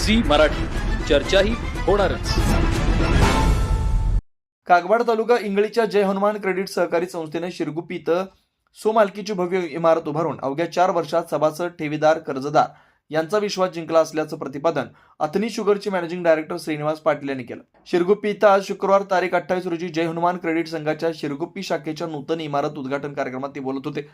झी मराठी, चर्चा ही होणारच. कागवाड तालुका इंगळीच्या जय हनुमान क्रेडिट सहकारी संस्थेने शिरगुप्पी इथं स्वमालकीची भव्य इमारत उभारून अवघ्या 4 वर्षात सभासद, ठेवीदार, कर्जदार यांचा विश्वास जिंकला असल्याचं प्रतिपादन अथनी शुगरचे मॅनेजिंग डायरेक्टर श्रीनिवास पाटील यांनी केलं. शिरगुप्पी इथं आज शुक्रवार तारीख 28 रोजी जय हनुमान क्रेडिट संघाच्या शिरगुप्पी शाखेच्या नूतन इमारत उद्घाटन कार्यक्रमात ते बोलत होते.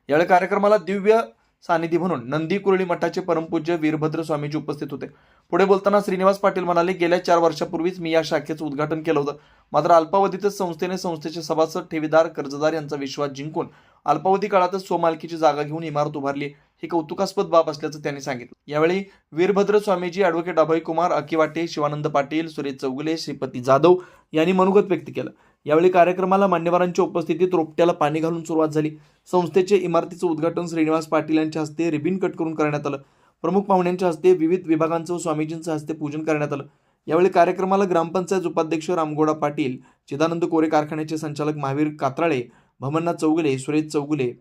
यावेळी कार्यक्रमाला दिव्य सानिधी म्हणून नंदी कुरळी मठाचे परमपूज्य वीरभद्र स्वामीजी उपस्थित होते. पुढे बोलताना श्रीनिवास पाटील म्हणाले, गेल्या 4 वर्षापूर्वीच मी या शाखेचं उद्घाटन केलं होतं. मात्र अल्पावधीतच संस्थेचे सभासद, ठेवीदार, कर्जदार यांचा विश्वास जिंकून अल्पावधी काळातच स्वमालकीची जागा घेऊन इमारत उभारली. ही कौतुकास्पद बाब असल्याचं त्यांनी सांगितलं. यावेळी वीरभद्र स्वामीजी, ॲडव्होकेट अभय कुमार अकिवाटे, शिवानंद पाटील, सुरेश चौगुले, श्रीपती जाधव यांनी मनोगत व्यक्त केलं. यावेळी कार्यक्रमाला मान्यवरांच्या उपस्थितीत रोपट्याला पाणी घालून सुरुवात झाली. संस्थेच्या इमारतीचं उद्घाटन श्रीनिवास पाटील यांच्या हस्ते रिबिन कट करून करण्यात आलं. प्रमुख पाहुण्यांच्या हस्ते विविध विभागांचं स्वामीजींच्या हस्ते पूजन करण्यात आलं. यावेळी कार्यक्रमाला ग्रामपंचायत उपाध्यक्ष रामगोडा पाटील, चिदानंद कोरे कारखान्याचे संचालक महावीर कात्राळे, भमन्ना चौगुले, सुरेश चौगुले,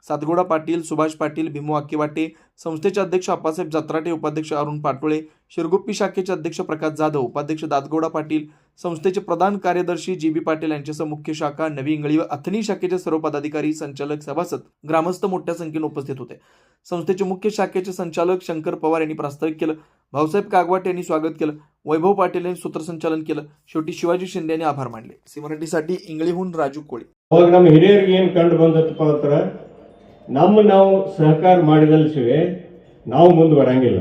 सातगोडा पाटील, सुभाष पाटील, भीमू अक्कीवाटे, संस्थेचे अध्यक्ष आप्पासाहेब जात्राटे, उपाध्यक्ष अरुण पाटोळे, शिरगुप्पी शाखेचे अध्यक्ष प्रकाश जाधव, उपाध्यक्ष दादगोडा पाटील, संस्थेचे प्रधान कार्यदर्शी जी.बी. पाटील यांच्यासह मुख्य शाखा, नवी इंगळी व अथनी शाखेचे सर्व पदाधिकारी, संचालक, सभासद, ग्रामस्थ मोठ्या संख्येने उपस्थित होते. संस्थेचे मुख्य शाखेचे संचालक शंकर पवार यांनी प्रास्ताविक केलं. भाऊसाहेब कागवाट यांनी स्वागत केलं. वैभव पाटील यांनी सूत्रसंचालन केलं. शेवटी शिवाजी शिंदे यांनी आभार मानले. सी मराठीसाठी इंगळीहून राजू कोळी. ನಮ್ಮ ಹಿರಿಯರಿಗೆ ಏನು ಕಂಡು ಬಂದತ್ತಪ್ಪ ಅಂದ್ರೆ ನಾವು ಸಹಕಾರ ಮಾಡಿದಲ್ಸಿವೆ ನಾವು ಮುಂದೆ ಬರಂಗಿಲ್ಲ.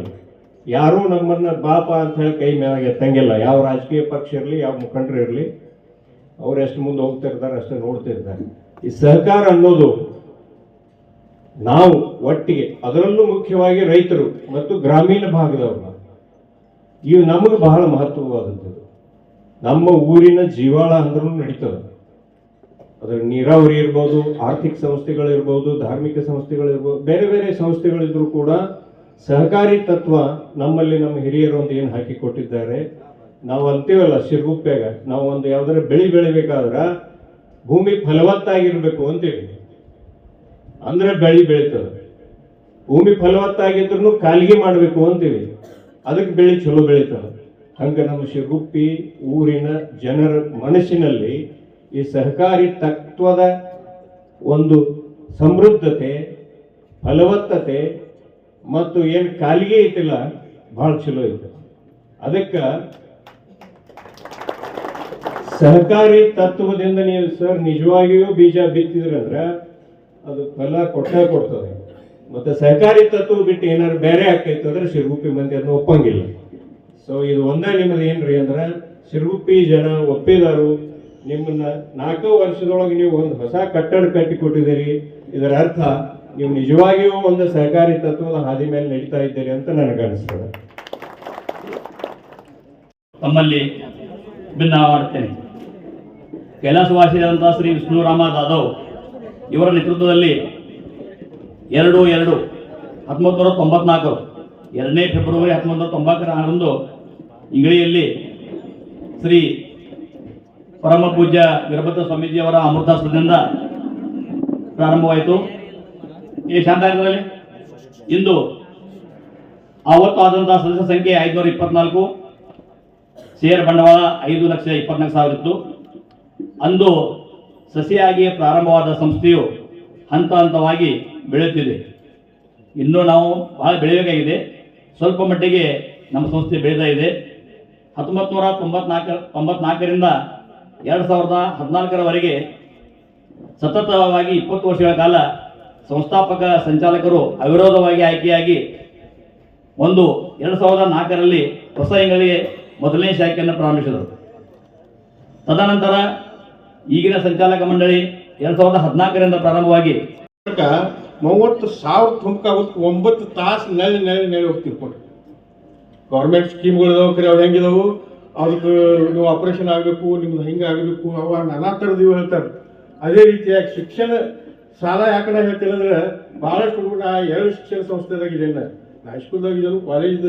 ಯಾರೂ ನಮ್ಮನ್ನ ಬಾಪ ಅಂತ ಹೇಳಿ ಕೈ ಮೇಲೆ ಎತ್ತಂಗಿಲ್ಲ. ಯಾವ ರಾಜಕೀಯ ಪಕ್ಷ ಇರಲಿ, ಯಾವ ಮುಖಂಡರು ಇರಲಿ, ಅವ್ರು ಎಷ್ಟು ಮುಂದೆ ಹೋಗ್ತಿರ್ತಾರೆ ಅಷ್ಟೇ ನೋಡ್ತಿರ್ತಾರೆ. ಈ ಸಹಕಾರ ಅನ್ನೋದು ನಾವು ಒಟ್ಟಿಗೆ, ಅದರಲ್ಲೂ ಮುಖ್ಯವಾಗಿ ರೈತರು ಮತ್ತು ಗ್ರಾಮೀಣ ಭಾಗದವ್ರನ್ನ, ಇವು ನಮಗೆ ಬಹಳ ಮಹತ್ವವಾದದ್ದು. ನಮ್ಮ ಊರಿನ ಜೀವಾಳ ಅಂದ್ರೂ ನಡೀತದೆ. ಅದರ ನೀರಾವರಿ ಇರ್ಬೋದು, ಆರ್ಥಿಕ ಸಂಸ್ಥೆಗಳಿರ್ಬೋದು, ಧಾರ್ಮಿಕ ಸಂಸ್ಥೆಗಳಿರ್ಬೋದು, ಬೇರೆ ಬೇರೆ ಸಂಸ್ಥೆಗಳಿದ್ರು ಕೂಡ ಸಹಕಾರಿ ತತ್ವ ನಮ್ಮಲ್ಲಿ ನಮ್ಮ ಹಿರಿಯರು ಒಂದು ಏನು ಹಾಕಿ ಕೊಟ್ಟಿದ್ದಾರೆ. ನಾವು ಅಂತೀವಲ್ಲ ಶಿರಗುಪ್ಪೆಗ, ನಾವು ಒಂದು ಯಾವ್ದಾರ ಬೆಳಿಬೇಕಾದ್ರೆ ಭೂಮಿ ಫಲವತ್ತಾಗಿರ್ಬೇಕು ಅಂತೀವಿ. ಅಂದ್ರೆ ಬೆಳೀತದೆ. ಭೂಮಿ ಫಲವತ್ತಾಗಿದ್ರು ಕಾಲಿಗೆ ಮಾಡಬೇಕು ಅಂತೀವಿ, ಅದಕ್ಕೆ ಬೆಳೆ ಚಲೋ ಬೆಳೀತದೆ. ಹಂಗೆ ನಮ್ಮ ಶಿರಗುಪ್ಪಿ ಊರಿನ ಜನರ ಮನಸ್ಸಿನಲ್ಲಿ ಈ ಸಹಕಾರಿ ತತ್ವದ ಒಂದು ಸಮೃದ್ಧತೆ, ಫಲವತ್ತತೆ ಮತ್ತು ಏನು ಕಾಲಿಗೆ ಐತಿಲ್ಲ ಭಾಳ ಚಲೋ ಐತೆ. ಅದಕ್ಕೆ ಸಹಕಾರಿ ತತ್ವದಿಂದ ನೀವು ಸರ್ ನಿಜವಾಗಿಯೂ ಬೀಜ ಬಿತ್ತಿದ್ರಂದ್ರೆ ಅದು ಫಲ ಕೊಡ್ತದೆ. ಮತ್ತೆ ಸಹಕಾರಿ ತತ್ವ ಬಿಟ್ಟು ಏನಾದ್ರು ಬೇರೆ ಆಕೈತೆ ಅಂದ್ರೆ ಶಿರಗುಪ್ಪಿ ಮಂದಿ ಅದನ್ನ ಒಪ್ಪಂಗಿಲ್ಲ. ಸೊ ಇದು ಒಂದೇ ನಿಮ್ಮದು ಏನ್ರಿ ಅಂದ್ರೆ ಶಿರಗುಪ್ಪಿ ಜನ ಒಪ್ಪಿದಾರು. ನಿಮ್ಮನ್ನ 4 ವರ್ಷದೊಳಗೆ ನೀವು ಒಂದು ಹೊಸ ಕಟ್ಟಡ ಕಟ್ಟಿ ಕೊಟ್ಟಿದ್ದೀರಿ. ಇದರ ಅರ್ಥ ನೀವು ನಿಜವಾಗಿಯೂ ಒಂದು ಸಹಕಾರಿ ತತ್ವದ ಹಾದಿ ಮೇಲೆ ನಡೀತಾ ಇದ್ದೀರಿ ಅಂತ ನನಗೆ ಅನಿಸ್ತದೆ. ತಮ್ಮಲ್ಲಿ ಭಿನ್ನ ಮಾಡ್ತೇನೆ. ಕೈಲಾಸವಾಸಿಯಾದಂತಹ ಶ್ರೀ ವಿಷ್ಣುರಾಮ ಜಾಧವ್ ಇವರ ನೇತೃತ್ವದಲ್ಲಿ 2/2/1994 2ನೇ ಫೆಬ್ರವರಿ 1996ರಂದು ಇಂಗಳಿಯಲ್ಲಿ ಶ್ರೀ ಪರಮ ಪೂಜ್ಯ ವೀರಭದ್ರ ಸ್ವಾಮೀಜಿಯವರ ಅಮೃತಾಸ್ತ್ರದಿಂದ ಪ್ರಾರಂಭವಾಯಿತು. ಈ ಶಾಂತಾಗಾರದಲ್ಲಿ ಇಂದು ಆವತ್ತು ಆದಂತಹ ಸದಸ್ಯ ಸಂಖ್ಯೆ 524, ಷೇರ್ ಬಂಡವಾಳ 5,24,000 ಇತ್ತು. ಅಂದು ಸಸಿಯಾಗಿ ಪ್ರಾರಂಭವಾದ ಸಂಸ್ಥೆಯು ಹಂತ ಹಂತವಾಗಿ ಬೆಳೆಯುತ್ತಿದೆ. ಇನ್ನೂ ನಾವು ಬಹಳ ಬೆಳೆಯಬೇಕಾಗಿದೆ. ಸ್ವಲ್ಪ ಮಟ್ಟಿಗೆ ನಮ್ಮ ಸಂಸ್ಥೆ ಬೆಳೀತಾ ಇದೆ. 1994ರಿಂದ 2014ರವರೆಗೆ ಸತತವಾಗಿ 20 ವರ್ಷಗಳ ಕಾಲ ಸಂಸ್ಥಾಪಕ ಸಂಚಾಲಕರು ಅವಿರೋಧವಾಗಿ ಆಯ್ಕೆಯಾಗಿ 2004ರಲ್ಲಿ ಹೊಸ ಇಂಗಳಿಗೆ ಮೊದಲನೇ ಶಾಖೆಯನ್ನು ಪ್ರಾರಂಭಿಸಿದರು. ತದನಂತರ ಈಗಿನ ಸಂಚಾಲಕ ಮಂಡಳಿ 2014ರಿಂದ ಪ್ರಾರಂಭವಾಗಿ 30,000 ತುಂಬಕಾಗುತ್ತೆ. 9 ತಾಸು ನೆಳಿ ಹೋಗ್ತಿರ್ಕೊಂಡು ಗೌರ್ಮೆಂಟ್ ಸ್ಕೀಮ್ಗಳು ಖರೆ ಅವ್ರು ಹೆಂಗಿದವು, ಅದಕ್ಕೆ ನೀವು ಆಪರೇಷನ್ ಆಗಬೇಕು, ನಿಮ್ದು ಹಿಂಗೆ ಆಗಬೇಕು, ಅವ ನಾನಾ ಥರದ್ದು ಇವು ಹೇಳ್ತಾರೆ. ಅದೇ ರೀತಿಯಾಗಿ ಶಿಕ್ಷಣ ಸಾಲ ಯಾಕಂದ್ರೆ ಹೇಳ್ತೀನಿ ಅಂದ್ರೆ ಭಾಳಷ್ಟು ಹುಡುಗರು, ನಾ 2 ಶಿಕ್ಷಣ ಸಂಸ್ಥೆದಾಗ ಇದ್ದೇನೆ. ನಾ ಹೈಸ್ಕೂಲ್ದಾಗ ಇದ್ದೇನು, ಕಾಲೇಜ್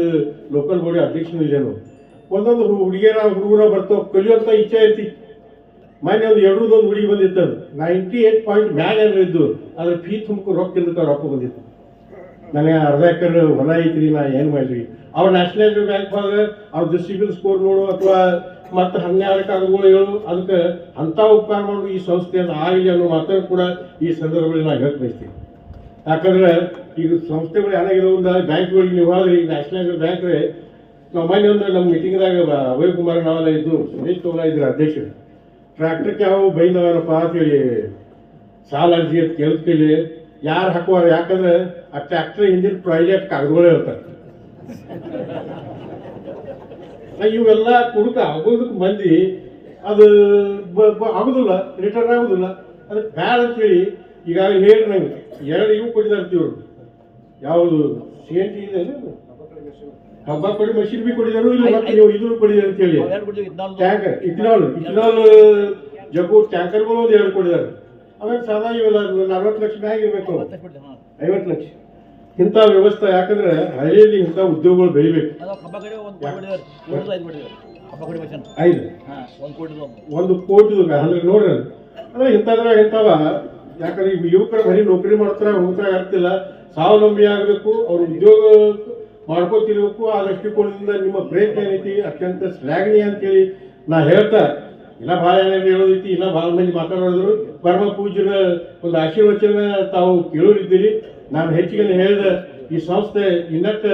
ಲೋಕಲ್ ಬಾಡಿ ಅಧ್ಯಕ್ಷನೂ ಇದ್ದೇನು. ಒಂದೊಂದು ಹುಡುಗರ ಬರ್ತಾವೆ, ಕಲಿಯೋಂಥ ಇಚ್ಛೆ ಐತಿ. ಮೊನ್ನೆ ಒಂದು 2 ಹುಡುಗಿ ಬಂದಿತ್ತು. 98 ಪಾಯಿಂಟ್ ಮ್ಯಾಗ ಏನಾರು ಇದ್ದು, ಅದ್ರ ಫೀ ತುಂಬ ರೊಕ್ಕ ಇದ್ದಕ್ಕೆ ರೊಕ್ಕ ಬಂದಿತ್ತು. ನನಗೆ ಅರ್ಧ ಎಕರೆ ಹೊಲ ಐತ್ರಿ, ನಾ ಏನು ಮಾಡಿರಿ. ಅವ್ರು ನ್ಯಾಷನಲೈಸ್ಡ್ ಬ್ಯಾಂಕ್ ಒಳಗೆ ಅವ್ರದ್ದು ಸಿಬಿಲ್ ಸ್ಕೋರ್ ನೋಡು ಅಥವಾ ಮತ್ತು 12 ಕಾಗದಗಳು ಹೇಳು, ಅದಕ್ಕೆ ಅಂಥ ಉಪಕಾರ ಮಾಡೋದು ಈ ಸಂಸ್ಥೆಯನ್ನು ಆಗಲಿ ಅನ್ನೋ ಮಾತನ್ನು ಕೂಡ ಈ ಸಂದರ್ಭದಲ್ಲಿ ನಾನು ಹೇಳಕ್ ಬಯಸ್ತೀನಿ. ಯಾಕಂದ್ರೆ ಈಗ ಸಂಸ್ಥೆಗಳು ಏನಾಗಿದೆ ಒಂದು ಬ್ಯಾಂಕ್ಗಳಿಗೆ ನೀವು ಹೋದ್ರಿ, ನ್ಯಾಷನಲೈಸ್ಡ್ ಬ್ಯಾಂಕ್ ರೀ, ನಾವು ಮೊನ್ನೆ ಒಂದು ನಮ್ಮ ಮೀಟಿಂಗ್ದಾಗ ಅಭಯ್ ಕುಮಾರ್ ನಾವೆಲ್ಲ ಇದ್ದು, ಸುರೇಶ್ ತೋಲ ಇದ್ರು ಅಧ್ಯಕ್ಷರು. ಟ್ರ್ಯಾಕ್ಟರ್ಗೆ ಯಾವ ಬೈದವನಪ್ಪ ಅಂತೇಳಿ ಸಾಲ ಅರ್ಜಿ ಅಂತ ಕೇಳಿದ್ಕೇಳಿ ಯಾರು ಹಾಕುವಾರ, ಯಾಕಂದ್ರೆ ಆ ಟ್ರ್ಯಾಕ್ಟರ್ ಹಿಂದಿನ ಪ್ರಾಜೆಕ್ಟ್ ಕಾಗದಗಳೇ ಇರ್ತಾರೆ. ಇವೆಲ್ಲ ಕುಡುಕ ಆಗೋದಕ್ಕೆ ಮಂದಿ ಅದು ಆಗೋದಿಲ್ಲ, ರಿಟರ್ನ್ ಆಗೋದಿಲ್ಲ. ಅದಕ್ಕೆ ಬ್ಯಾಡ ಅಂತೇಳಿ ಈಗಾಗಲೇ ಹೇಳಿ ನಂಗೆ 2 ಇವು ಕೊಟ್ಟಿದ್ದಾರೆ ಇವರು, ಯಾವುದು CNT ಇದೆ, ಹಬ್ಬ ಕೊಡಿ ಮಷಿನ್ ಬಿ ಕೊಟ್ಟಿದ್ದಾರೆ, ಇಲ್ಲ ಮತ್ತೆ ನೀವು ಇದನ್ನು ಕೊಟ್ಟಿದ್ದಾರೆ ಅಂತೇಳಿ ಟ್ಯಾಂಕರ್ ಇಥನಾಲ್ ಜಗ್ಗು ಟ್ಯಾಂಕರ್ಗಳು ಒಂದು 2 ಕೊಟ್ಟಿದ್ದಾರೆ. ಆಮೇಲೆ ಸಾದಾ ಇವೆಲ್ಲ 40 ಲಕ್ಷ ಮ್ಯಾಗ ಇರಬೇಕು, 50 ಲಕ್ಷ ಇಂಥ ವ್ಯವಸ್ಥೆ. ಯಾಕಂದ್ರೆ ಹಳ್ಳಿಯಲ್ಲಿ ಇಂಥ ಉದ್ಯೋಗಗಳು ಬೆಳಿಬೇಕು. 1 ಕೋಟಿ ಅಂದ್ರೆ ನೋಡ್ರಿ, ಅಂದ್ರೆ ಇಂಥದ್ರಾಗ ಇಂಥವ. ಯಾಕಂದ್ರೆ ಈ ಯುವಕರು ಬರೀ ನೌಕರಿ ಮಾಡ್ತಾರೆ ಹೋಗ್ತಾರೆ ಆಗ್ತಿಲ್ಲ, ಸ್ವಾವಲಂಬಿ ಆಗಬೇಕು, ಅವ್ರು ಉದ್ಯೋಗ ಮಾಡ್ಕೋತಿರ್ಬೇಕು. ಆ ದೃಷ್ಟಿಕೋನದಿಂದ ನಿಮ್ಮ ಪ್ರಯತ್ನ ಏನೈತಿ ಅತ್ಯಂತ ಶ್ಲಾಘನೀಯ ಅಂತೇಳಿ ನಾ ಹೇಳ್ತಾ, ಇನ್ನ ಭಾಳ ಏನಾದ್ರು ಹೇಳೋದೈತಿ, ಇನ್ನ ಭಾಳ ಮಂದಿ ಮಾತಾಡೋದ್ರು. ಪರಮ ಪೂಜ್ಯರ ಒಂದು ಆಶೀರ್ವಚನ ತಾವು ಕೇಳೋರಿದ್ದೀರಿ. ನಾನು ಹೆಚ್ಚಿಗೆ ಹೇಳಿದ ಈ ಸಂಸ್ಥೆ ಇನ್ನಷ್ಟು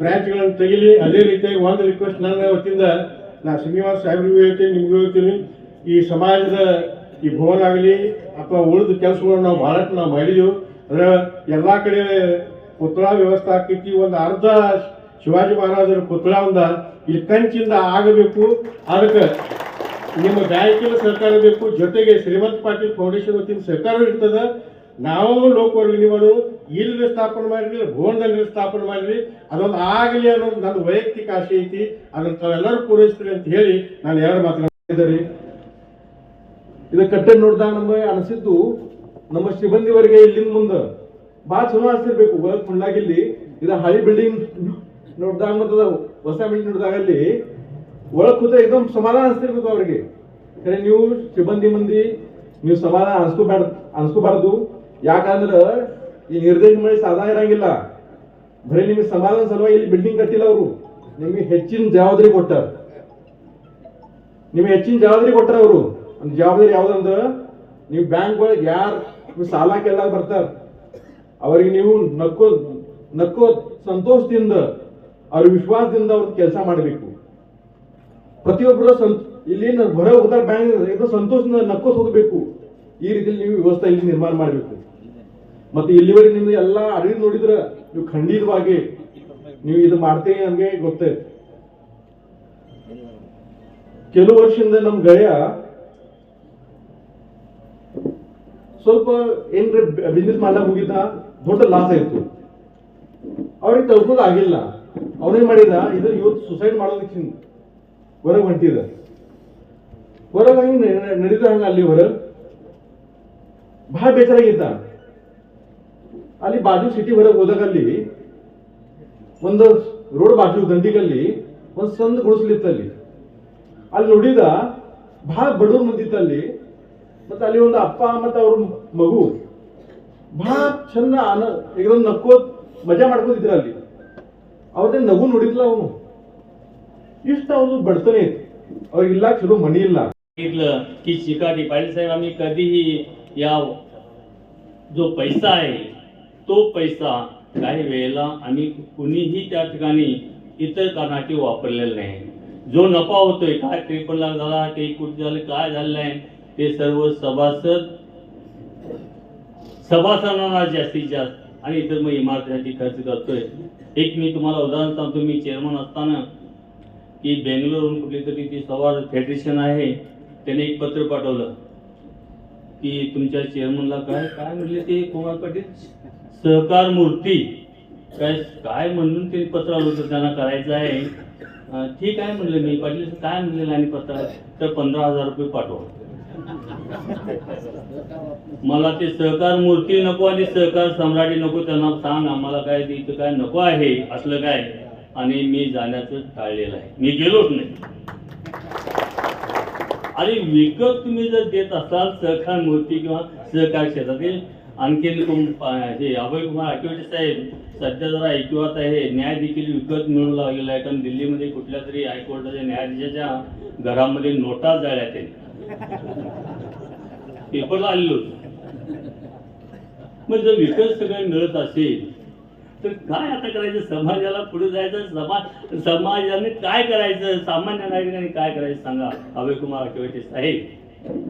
ಬ್ರಾಂಚ್ಗಳನ್ನು ತೆಗಿಲಿ. ಅದೇ ರೀತಿಯಾಗಿ ಒಂದು ರಿಕ್ವೆಸ್ಟ್ ನನ್ನ ವತಿಯಿಂದ ನಾ ಶ್ರೀನಿವಾಸ್ ಸಾಹೇಬ್ರಿಗೂ ಹೇಳ್ತೀನಿ, ನಿಮಗೂ ಹೇಳ್ತೀನಿ, ಈ ಸಮಾಜದ ಈ ಭವನ ಆಗಲಿ ಅಥವಾ ಉಳಿದ ಕೆಲಸಗಳನ್ನು ನಾವು ಭಾಳಷ್ಟು ನಾವು ಮಾಡಿದೆವು. ಅಂದ್ರೆ ಎಲ್ಲ ಕಡೆ ಪುತ್ಳ ವ್ಯವಸ್ಥೆ ಆಕೈತಿ. ಒಂದು ಅರ್ಧ ಶಿವಾಜಿ ಮಹಾರಾಜರ ಪುತ್ಳ ಇಲ್ಲಿ ಕಂಚಿಂದ ಆಗಬೇಕು. ಅದಕ್ಕೆ ನಿಮ್ಮ ಬ್ಯಾಂಕಿನ ಸಹಕಾರ ಬೇಕು, ಜೊತೆಗೆ ಶ್ರೀಮಂತ ಪಾಟೀಲ್ ಫೌಂಡೇಶನ್ ವತಿಯಿಂದ ಸಹಕಾರ ಇರ್ತದೆ. ನಾವು ಲೋಕವರ್ಗಣಿ ಮಾಡು ಇಲ್ಲಿ ಸ್ಥಾಪನೆ ಮಾಡಿರಿ, ಭವನದಲ್ಲಿ ಸ್ಥಾಪನೆ ಮಾಡಿರಿ, ಅದೊಂದು ಆಗಲಿ ಅನ್ನೋದು ನನ್ನ ವೈಯಕ್ತಿಕ ಆಸೆ ಐತಿ. ಅದನ್ನು ತಾವೆಲ್ಲರೂ ಪೂರೈಸ್ತೀರಿ ಅಂತ ಹೇಳಿ ನಾನು 2 ಮಾತನಾಡಿದ್ದಾರೆ. ಇದು ಕಟ್ಟೆ ನೋಡಿದಾಗ ನಮಗೆ ಅನಿಸಿದ್ದು, ನಮ್ಮ ಸಿಬ್ಬಂದಿವರೆಗೆ ಇಲ್ಲಿಂದ ಮುಂದೆ ಭಾಳ ಚಲೋ ಅನಿಸ್ತಿರ್ಬೇಕು. ಒಳಗೆ ಮುಂದಾಗಿಲ್ಲಿ ಇದು ಹಳಿ ಬಿಲ್ಡಿಂಗ್ ನೋಡಿದಾಗ ಮತ್ತು ಹೊಸ ಬಿಲ್ಡಿಂಗ್ ನೋಡಿದಾಗ ಅಲ್ಲಿ ಒಳಗೆ ಕೂತ एकदम ಸಮಾಧಾನ ಅನಿಸ್ತಿರ್ಬೇಕು ಅವ್ರಿಗೆ. ಖರೆ ನೀವು ಸಿಬ್ಬಂದಿ ಮಂದಿ ನೀವು ಸಮಾಧಾನ ಅನ್ಸ್ಕೋಬಾರ್ದು. ಯಾಕಂದ್ರೆ ಈ ನಿರ್ದೇಶ ಮಾಡಿ ಸಾಧಾರಣ ಇರಂಗಿಲ್ಲ. ಬರೀ ನಿಮಗೆ ಸಮಾಧಾನ ಸಲುವಾಗಿ ಇಲ್ಲಿ ಬಿಲ್ಡಿಂಗ್ ಕಟ್ಟಿಲ್ಲ, ಅವರು ನಿಮಗೆ ಹೆಚ್ಚಿನ ಜವಾಬ್ದಾರಿ ಕೊಟ್ಟಾರ. ಅವರು ಒಂದು ಜವಾಬ್ದಾರಿ ಯಾವ್ದಂದ್ರೆ, ನೀವು ಬ್ಯಾಂಕ್ ಒಳಗೆ ಯಾರು ನೀವು ಸಾಲ ಕೇಳಾಗ ಬರ್ತಾರ ಅವ್ರಿಗೆ ನೀವು ನಕ್ಕೋ ಸಂತೋಷದಿಂದ ಅವ್ರ ವಿಶ್ವಾಸದಿಂದ ಅವ್ರ ಕೆಲಸ ಮಾಡಬೇಕು. ಪ್ರತಿಯೊಬ್ಬರು ಇಲ್ಲಿ ಹೊರ ಹೋಗ್ತಾರೆ ಬ್ಯಾಂಕ್ ಸಂತೋಷದಿಂದ ನಕ್ಕೋಸ್ ಹೋಗಬೇಕು. ಈ ರೀತಿಯಲ್ಲಿ ನೀವು ವ್ಯವಸ್ಥೆ ಇಲ್ಲಿ ನಿರ್ಮಾಣ ಮಾಡಬೇಕು. ಮತ್ತೆ ಇಲ್ಲಿವರೆಗೆ ನಿಮ್ದು ಎಲ್ಲ ಅರಿವು ನೋಡಿದ್ರೆ ನೀವು ಖಂಡಿತವಾಗಿ ನೀವು ಇದು ಮಾಡ್ತೀವಿ ನಮಗೆ ಗೊತ್ತೇ. ಕೆಲವು ವರ್ಷದಿಂದ ನಮ್ ಗೆಳೆಯ ಸ್ವಲ್ಪ ಏನ್ರ ಬಿಸ್ನೆಸ್ ಮಾಡ್ಲಾಕ ಹೋಗಿದ್ದ, ದೊಡ್ಡ ಲಾಸ್ ಆಯ್ತು, ಅವ್ರಿಗೆ ತಲುಪೋದು ಆಗಿಲ್ಲ. ಅವನೇನ್ ಮಾಡಿದ, ಇದು ಇವತ್ತು ಸುಸೈಡ್ ಮಾಡೋದಕ್ಕೆ ಹೊರಗೆ ಹೊಂಟಿದ. ಹೊರಗೆ ಹಂಗೆ ನಡೀತ ಹಂಗ ಅಲ್ಲಿ ಹೊರಗೆ ಬಹಳ ಬೇಜಾರಾಗಿದ್ದ. ಅಲ್ಲಿ ಬಾಜು ಸಿಟಿ ಹೊರಗೆ ಹೋದಾಗ ಅಲ್ಲಿ ಒಂದು ರೋಡ್ ಬಾಜು ದಂಡಿಗಲ್ಲಿ ಒಂದು ಸಂದ್ ಗುಡಿಸ್ಲಿತ್ತಲ್ಲಿ. ಅಲ್ಲಿ ನೋಡಿದ ಬಹಳ ಬಡವ್ರ ಮಂದಿತ್ತಲ್ಲಿ. ಮತ್ತೆ ಅಲ್ಲಿ ಒಂದು ಅಪ್ಪ ಮತ್ತೆ ಅವ್ರ ಮಗು ಬಹಳ ಚಂದ एकदम ನಕ್ಕೋತ್ ಮಜಾ ಮಾಡ್ಕೋತಿದ್ರ ಅಲ್ಲಿ. ಅವ್ರದೇ ನಗು ನೋಡಿದ್ಲ ಅವನು. ಇಷ್ಟ ಅವ್ರು ಬಡತನೆ ಇತ್ತು, ಅವ್ರಿಗಿಲ್ಲ ಚಲೋ ಮನಿ ಇಲ್ಲ. की चिकाटी पाटील साहेब आम्ही कधीही या जो पैसा आहे तो पैसा काही वेळेला आम्ही कुणीही त्या ठिकाणी इतर कारणासाठी वापरलेला नाही. जो नफा होतोय, काय 53 लाख झाला, काही कोटी झाले, काय झालेलं आहे ते सर्व सभासदांना जास्तीत जास्त आणि इतर मग इमारतीसाठी खर्च करतोय. एक मी तुम्हाला उदाहरण सांगतो. मी चेअरमन असताना की बेंगलोरहून कुठली तरी ती सवार फेडरेशन आहे, त्याने एक पत्र पाठवलं की तुमच्या चेअरमनला काय म्हणले ते कुमार पाटील सहकार मूर्ती काय म्हणून ते पत्र आलं होतं त्यांना करायचं आहे. ठीक आहे म्हणलं मी. पाटील काय म्हणलेलं आणि पत्र तर 15,000 रुपये पाठवा. मला ते सहकार मूर्ती नको आणि सहकार सम्राटी नको, त्यांना सांग आम्हाला काय इथं काय नको आहे असलं काय. आणि मी जाण्याचं टाळलेलं आहे, मी गेलोच नाही. आणि विकत तुम्ही जर देत असाल सहकार मूर्ती किंवा सहकार क्षेत्रातील आणखीन हे अभय कुमार आठवटे साहेब सध्या जरा ऐकिवात आहे, न्याय देखील विकत मिळू लागलेला आहे. कारण दिल्लीमध्ये कुठल्या तरी हायकोर्टाच्या न्यायाधीशाच्या घरामध्ये नोटा जाळल्या त्यांनी, पेपरला आलेलो होतो. मग जर विकत सगळं मिळत असेल तर काय आता करायचं? समाजाला पुढे जायचं, समाजाने काय करायचं, सामान्य नागरिकांनी काय करायचं सांगा अभय कुमार आठवटे साहेब.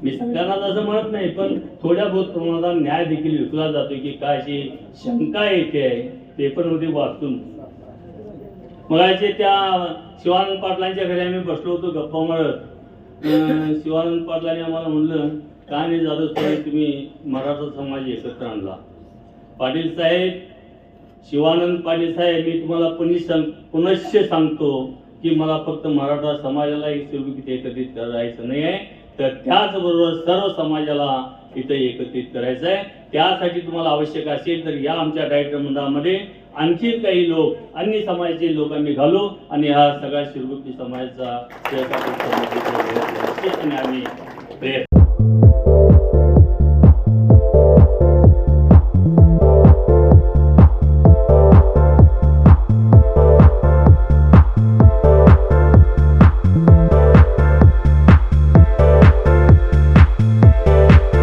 मी सगळ्यांनाच असं म्हणत नाही, पण थोड्या बहुत प्रमाणात न्याय देखील विकला जातो की काय अशी शंका येते आहे पेपरमध्ये वाचून. मगाशी त्या शिवानंद पाटलांच्या घरी आम्ही बसलो होतो गप्पा मारत. शिवानंद पाटलांनी आम्हाला म्हणलं, काय नाही जाधव साहेब तुम्ही मराठा समाज एकत्र आणला. पाटील साहेब, शिवानंद पाटील साहेब, मी तुम्हाला पुनश्च सांगतो की मला फक्त मराठा समाजाला शिरगुप्पीत एकत्रित करायचं नाही आहे, तर त्याचबरोबर सर्व समाजाला इथं एकत्रित करायचं आहे. त्यासाठी तुम्हाला आवश्यक असेल तर या आमच्या डायरेक्टर मंडळामध्ये आणखी काही लोक, अन्य समाजाचे लोक आम्ही घालू आणि हा सगळ्या शिरगुप्पी समाजाचा आम्ही प्रयत्न